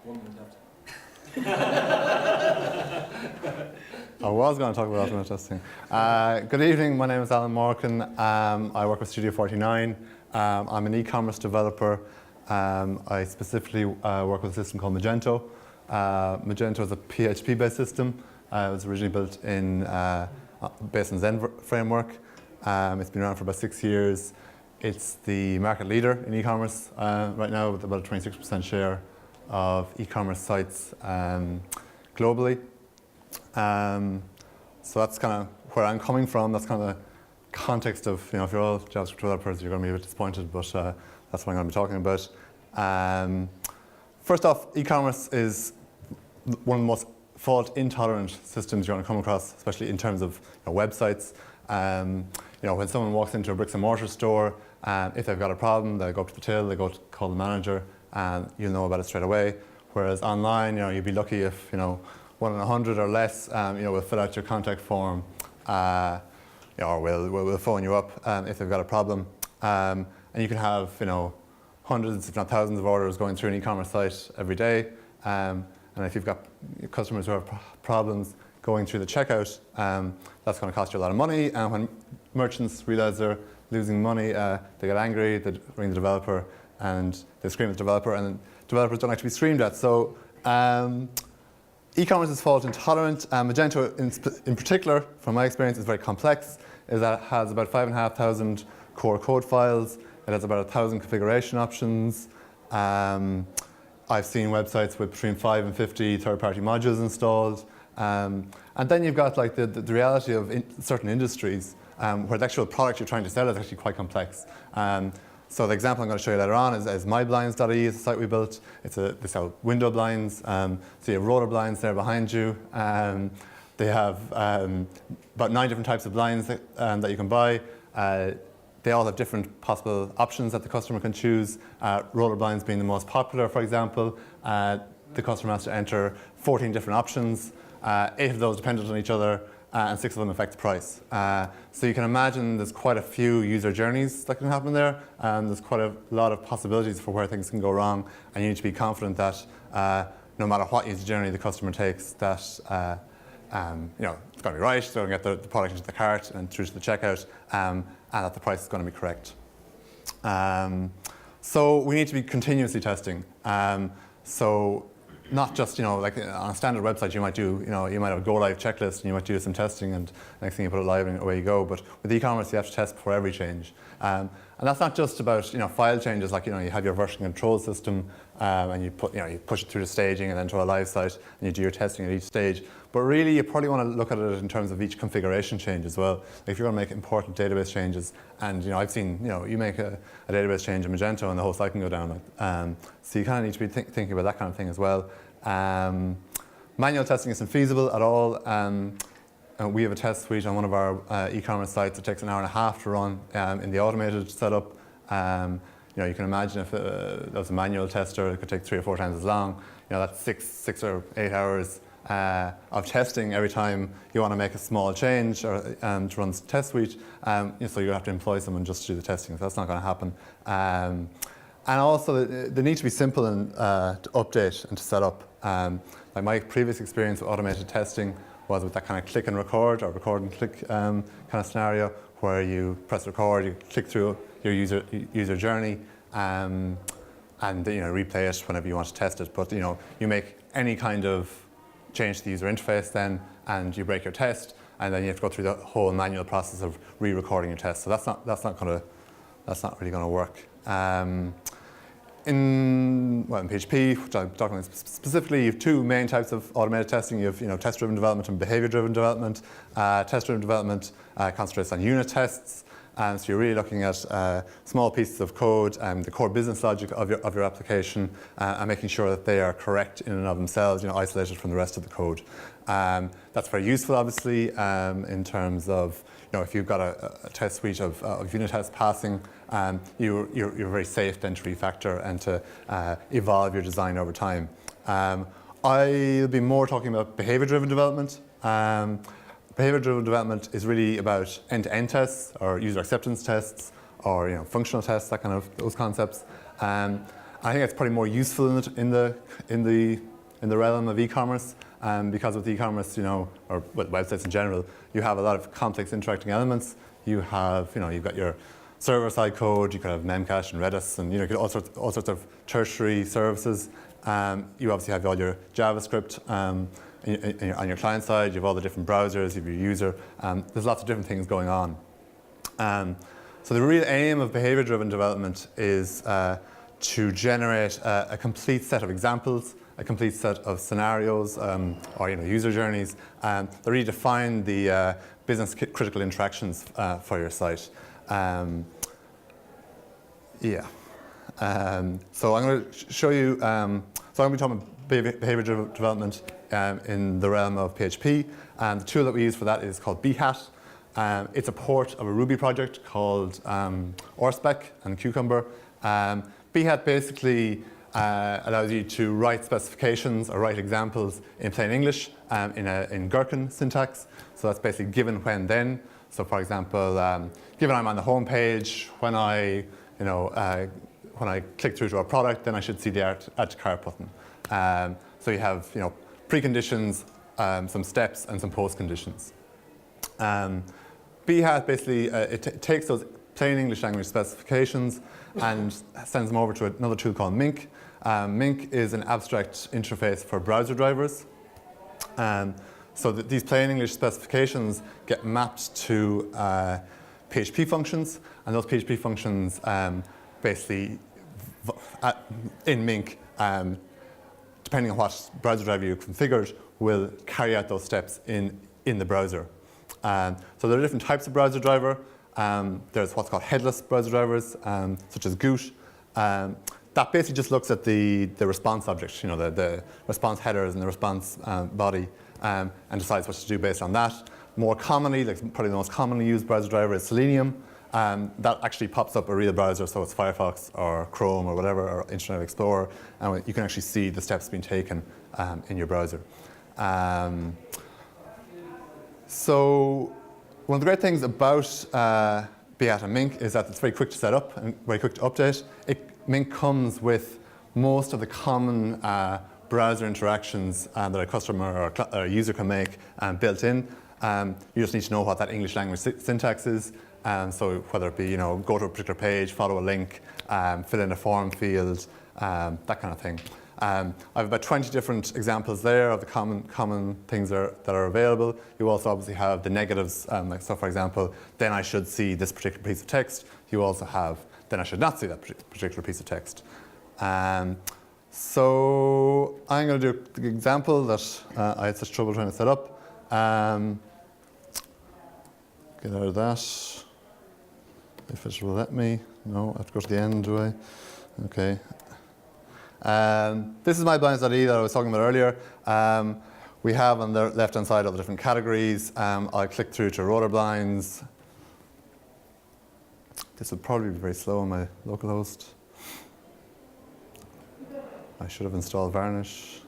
1 minute left. I was going to talk about automated testing. Good evening, my name is Alan Morgan. I work with Studio 49. I'm an e-commerce developer. I specifically work with a system called Magento. Magento is a PHP-based system. It was originally built based on Zen framework. It's been around for about 6 years. It's the market leader in e-commerce right now, with about a 26% share of e-commerce sites globally. So that's kind of where I'm coming from. That's kind of the context of, if you're all JavaScript developers, you're going to be a bit disappointed, but that's what I'm going to be talking about. First off, e-commerce is one of the most fault-intolerant systems you're going to come across, especially in terms of websites. When someone walks into a bricks and mortar store, if they've got a problem, they go up to the till, they go to call the manager, and you'll know about it straight away. Whereas online, you'd be lucky if 1 in 100 or less, will fill out your contact form, or will phone you up if they've got a problem. And you can have hundreds, if not thousands, of orders going through an e-commerce site every day. And if you've got customers who have problems going through the checkout, that's going to cost you a lot of money. And when merchants realize they're losing money, they get angry, they ring the developer, and they scream at the developer, and developers don't like to be screamed at. So e-commerce is fault intolerant. Magento in particular, from my experience, is very complex. It has about 5,500 core code files. It has about 1,000 configuration options. I've seen websites with between 5 and 50 third-party modules installed. And then you've got like the reality of certain industries where the actual product you're trying to sell is actually quite complex. So the example I'm going to show you later on is myblinds.ie, is a site we built. They sell window blinds. So you have roller blinds there behind you. They have about 9 different types of blinds that you can buy. They all have different possible options that the customer can choose. Roller blinds being the most popular, for example. The customer has to enter 14 different options. 8 of those dependent on each other, and 6 of them affect the price. So you can imagine there's quite a few user journeys that can happen there, and there's quite a lot of possibilities for where things can go wrong, and you need to be confident that no matter what user journey the customer takes, that it's going to be right, they're going to get the product into the cart and through to the checkout, and that the price is going to be correct. So we need to be continuously testing. So not just, like on a standard website, you might have a go live checklist and you might do some testing, and next thing you put it live and away you go. But with e-commerce, you have to test before every change. And that's not just about, file changes, like, you have your version control system, and you push it through the staging and then to a live site, and you do your testing at each stage. But really, you probably want to look at it in terms of each configuration change as well. Like if you're going to make important database changes, and I've seen, you make a database change in Magento and the whole site can go down. So you kind of need to be thinking about that kind of thing as well. Manual testing isn't feasible at all. We have a test suite on one of our e-commerce sites. It takes 1.5 hours to run in the automated setup. You can imagine if there was a manual tester, it could take 3 or 4 times as long. That's 6 or 8 hours of testing every time you want to make a small change or to run the test suite. So you have to employ someone just to do the testing. So that's not going to happen. And also, they need to be simple and to update and to set up. Like my previous experience with automated testing was with that kind of click and record or record and click kind of scenario, where you press record, you click through your user journey, and replay it whenever you want to test it. But you make any kind of change to the user interface then, and you break your test, and then you have to go through the whole manual process of re-recording your test. So that's not really going to work. In PHP, which I'm talking about specifically, you have 2 main types of automated testing. You have test-driven development and behavior-driven development. Test-driven development concentrates on unit tests. So you're really looking at small pieces of code and the core business logic of your application, and making sure that they are correct in and of themselves, isolated from the rest of the code. That's very useful, obviously, in terms of if you've got a test suite of unit tests passing, you're very safe then to refactor and to evolve your design over time. I'll be more talking about behavior-driven development. Behavior-driven development is really about end-to-end tests or user acceptance tests or functional tests, those concepts. And I think it's probably more useful in the realm of e-commerce, because with e-commerce, or with websites in general, you have a lot of complex interacting elements. You have, you've got your server-side code. You could have Memcache and Redis, and you get all sorts of tertiary services. You obviously have all your JavaScript on your client side. You have all the different browsers. You have your user. There's lots of different things going on. So the real aim of behavior-driven development is to generate a complete set of examples, a complete set of scenarios, or user journeys that really define the business critical interactions for your site. So I'm going to show you. So I'm going to be talking about behavior-driven development in the realm of PHP, and the tool that we use for that is called Behat. It's a port of a Ruby project called Orspec and Cucumber. Behat basically allows you to write specifications or write examples in plain English in Gherkin syntax. So that's basically given, when, then. So for example, given I'm on the home page, when I click through to a product, then I should see the add to cart button. So you have preconditions, some steps, and some post conditions. Behat basically it takes those plain English language specifications and sends them over to another tool called Mink. Mink is an abstract interface for browser drivers. So that these plain English specifications get mapped to PHP functions, and those PHP functions basically in Mink, depending on what browser driver you configured, will carry out those steps in the browser. So there are different types of browser driver. There's what's called headless browser drivers, such as Goot. That basically just looks at the response object, the response headers and the response body, and decides what to do based on that. More commonly, probably the most commonly used browser driver is Selenium. That actually pops up a real browser, so it's Firefox or Chrome or whatever, or Internet Explorer, and you can actually see the steps being taken in your browser. So one of the great things about Behat and Mink is that it's very quick to set up and very quick to update. Mink comes with most of the common browser interactions that a customer or a user can make built in. You just need to know what that English language syntax is. So whether it be go to a particular page, follow a link, fill in a form field, that kind of thing. I have about 20 different examples there of the common things that are available. You also obviously have the negatives, so for example, then I should see this particular piece of text. You also have, then I should not see that particular piece of text. So I'm going to do the example that I had such trouble trying to set up. Get out of that. If it will let me. No, I have to go to the end, do I? Okay. This is my blinds.e that I was talking about earlier. We have on the left-hand side all the different categories. I'll click through to roller blinds. This will probably be very slow on my localhost. I should have installed Varnish.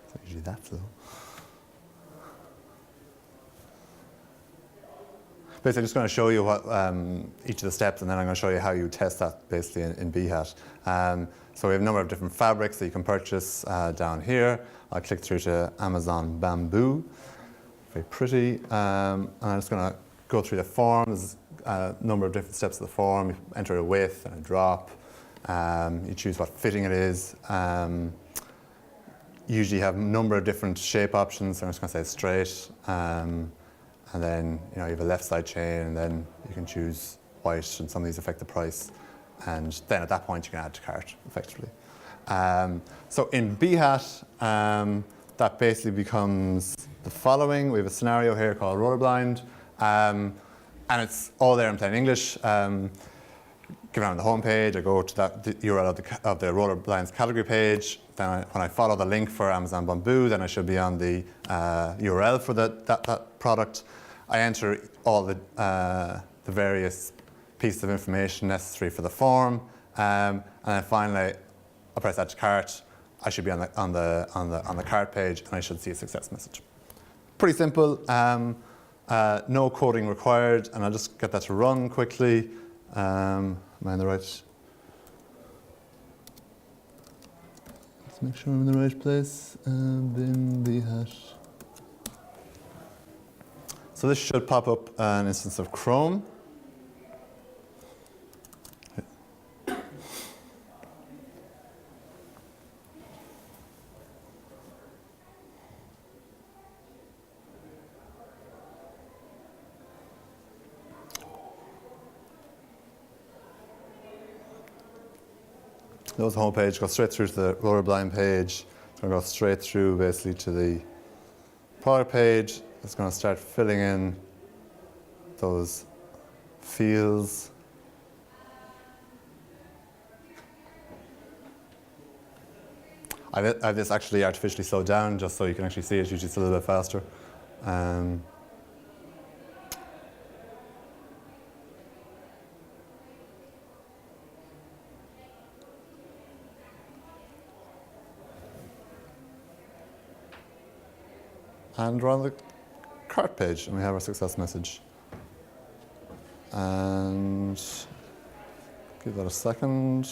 It's not usually that slow. Basically, I'm just going to show you what each of the steps, and then I'm going to show you how you test that basically in Behat. So we have a number of different fabrics that you can purchase down here. I'll click through to Amazon Bamboo. Very pretty. And I'm just going to go through the form. There's a number of different steps of the form. You enter a width and a drop. You choose what fitting it is. Usually you have a number of different shape options. So I'm just going to say straight. And then you have a left side chain, and then you can choose white, and some of these affect the price. And then at that point you can add to cart effectively. So in Behat, that basically becomes the following. We have a scenario here called Rollerblind, and it's all there in plain English. Given I'm on the home page, I go to the URL of the Rollerblinds category page. Then when I follow the link for Amazon Bamboo, then I should be on the URL for that product. I enter all the various pieces of information necessary for the form, and then finally I press add to cart. I should be on the cart page, and I should see a success message. Pretty simple. no coding required, and I'll just get that to run quickly. Am I in the right? Let's make sure I'm in the right place. Bin bhat. So this should pop up an instance of Chrome. Goes the home page, goes straight through to the roller blind page. It's going to go straight through basically to the product page. It's going to start filling in those fields. I have this actually artificially slowed down just so you can actually see it. Usually it's a little bit faster. And we're on the cart page, and we have our success message. And give that a second.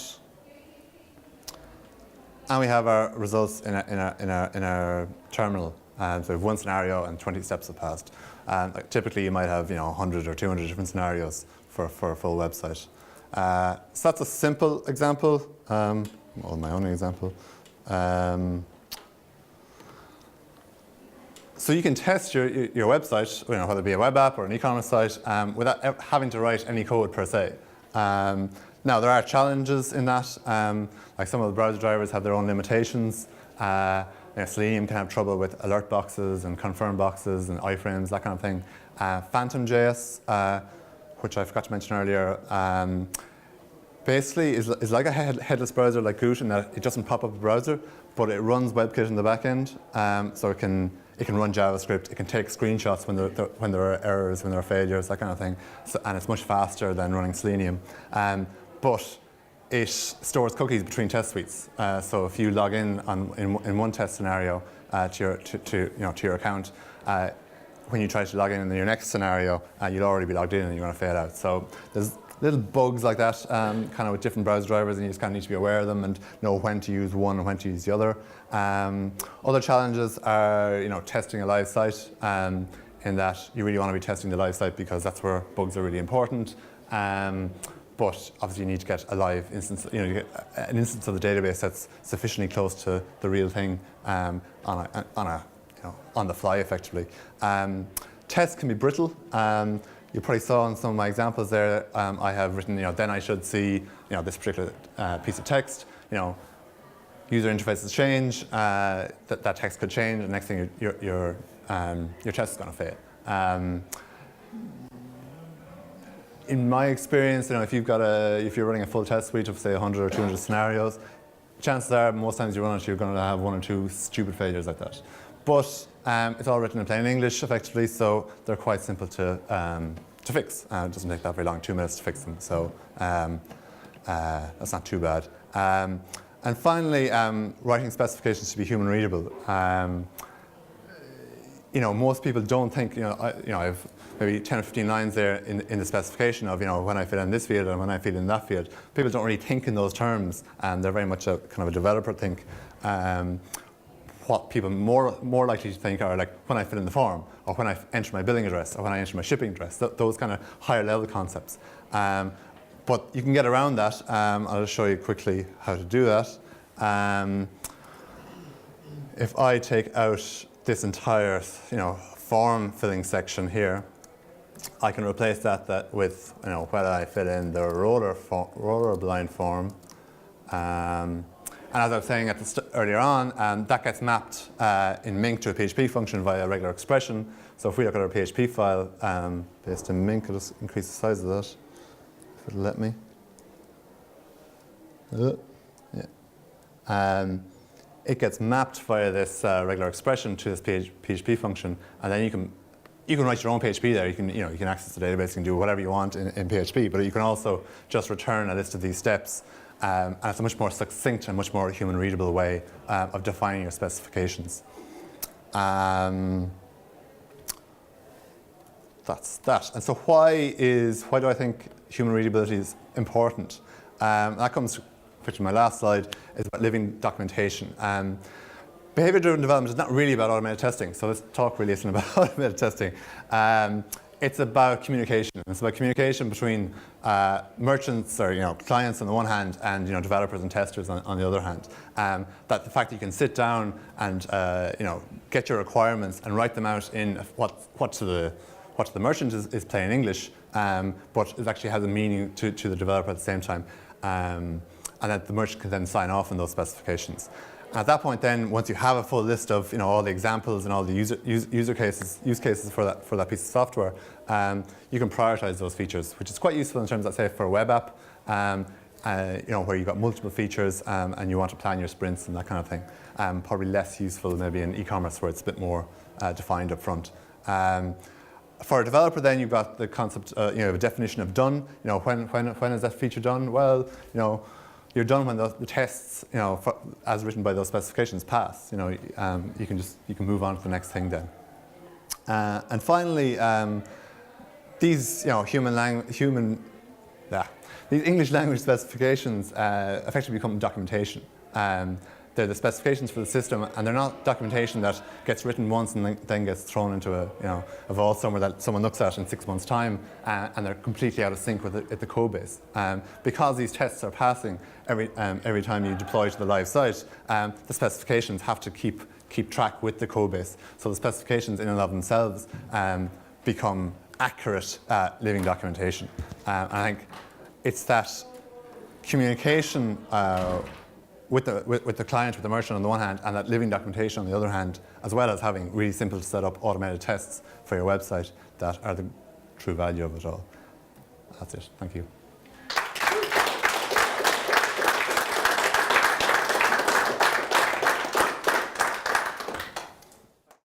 And we have our results in our terminal. So we have one scenario, and 20 steps have passed. And typically, you might have 100 or 200 different scenarios for a full website. So that's a simple example, well, my only example. So you can test your website, whether it be a web app or an e-commerce site, without having to write any code per se. Now, there are challenges in that. Like some of the browser drivers have their own limitations. Selenium can have trouble with alert boxes and confirm boxes and iframes, that kind of thing. Phantom.js, which I forgot to mention earlier, basically is like a headless browser like Qt in that it doesn't pop up a browser, but it runs WebKit in the back end. So it can run JavaScript, it can take screenshots when there are errors, when there are failures, that kind of thing. So, and it's much faster than running Selenium. But it stores cookies between test suites. So if you log in in one test scenario to your account, when you try to log in your next scenario, you'll already be logged in and you're going to fail out. So there's little bugs like that, kind of with different browser drivers, and you just kind of need to be aware of them and know when to use one and when to use the other. Other challenges are, testing a live site, in that you really want to be testing the live site because that's where bugs are really important. But obviously, you need to get a live instance, you get an instance of the database that's sufficiently close to the real thing on the fly, effectively. Tests can be brittle. You probably saw in some of my examples there, I have written, then I should see, this particular piece of text, user interfaces change, that text could change, and next thing your test is going to fail. In my experience, if you're running a full test suite of say 100 or 200 scenarios, chances are most times you run it, you're going to have one or two stupid failures like that. But it's all written in plain English, effectively, so they're quite simple to fix. It doesn't take that very long, 2 minutes to fix them. So that's not too bad. And finally, writing specifications to be human readable. Most people don't think. I've maybe 10 or 15 lines there in the specification of when I fill in this field and when I fill in that field. People don't really think in those terms, and they're very much a kind of a developer think. What people more likely to think are like when I fill in the form, or when I enter my billing address, or when I enter my shipping address. Those kind of higher level concepts. But you can get around that. I'll just show you quickly how to do that. If I take out this entire form filling section here, I can replace that with whether I fill in the roller blind form. And as I was saying earlier on, that gets mapped in Mink to a PHP function via a regular expression. So if we look at our PHP file based in Mink, I'll just increase the size of that, if it'll let me. Yeah. It gets mapped via this regular expression to this PHP function, and then you can write your own PHP there. You can access the database, you can do whatever you want in PHP, but you can also just return a list of these steps. And it's a much more succinct and much more human readable way of defining your specifications. that's that. And so why do I think human readability is important? That comes to my last slide, is about living documentation. Behavior-driven development is not really about automated testing, so this talk really isn't about automated testing. It's about communication. It's about communication between merchants or clients on the one hand and developers and testers on the other hand. That the fact that you can sit down and get your requirements and write them out in what to the merchant is plain English, but it actually has a meaning to the developer at the same time, and that the merchant can then sign off on those specifications. At that point, then, once you have a full list of all the examples and all the use cases for that piece of software, you can prioritize those features, which is quite useful in terms of, say, for a web app, where you've got multiple features and you want to plan your sprints and that kind of thing. Probably less useful maybe in e-commerce where it's a bit more defined up front. For a developer, then you've got the concept, a definition of done. When is that feature done? Well, you're done when the tests, as written by those specifications, pass. You can move on to the next thing then. And finally, these these English language specifications effectively become documentation. They're the specifications for the system, and they're not documentation that gets written once and then gets thrown into a vault somewhere that someone looks at in 6 months' time, and they're completely out of sync with the code base. Because these tests are passing every time you deploy to the live site, the specifications have to keep track with the code base. So the specifications in and of themselves become accurate living documentation. And I think it's that communication with the client, with the merchant on the one hand, and that living documentation on the other hand, as well as having really simple to set up automated tests for your website, that are the true value of it all. That's it. Thank you.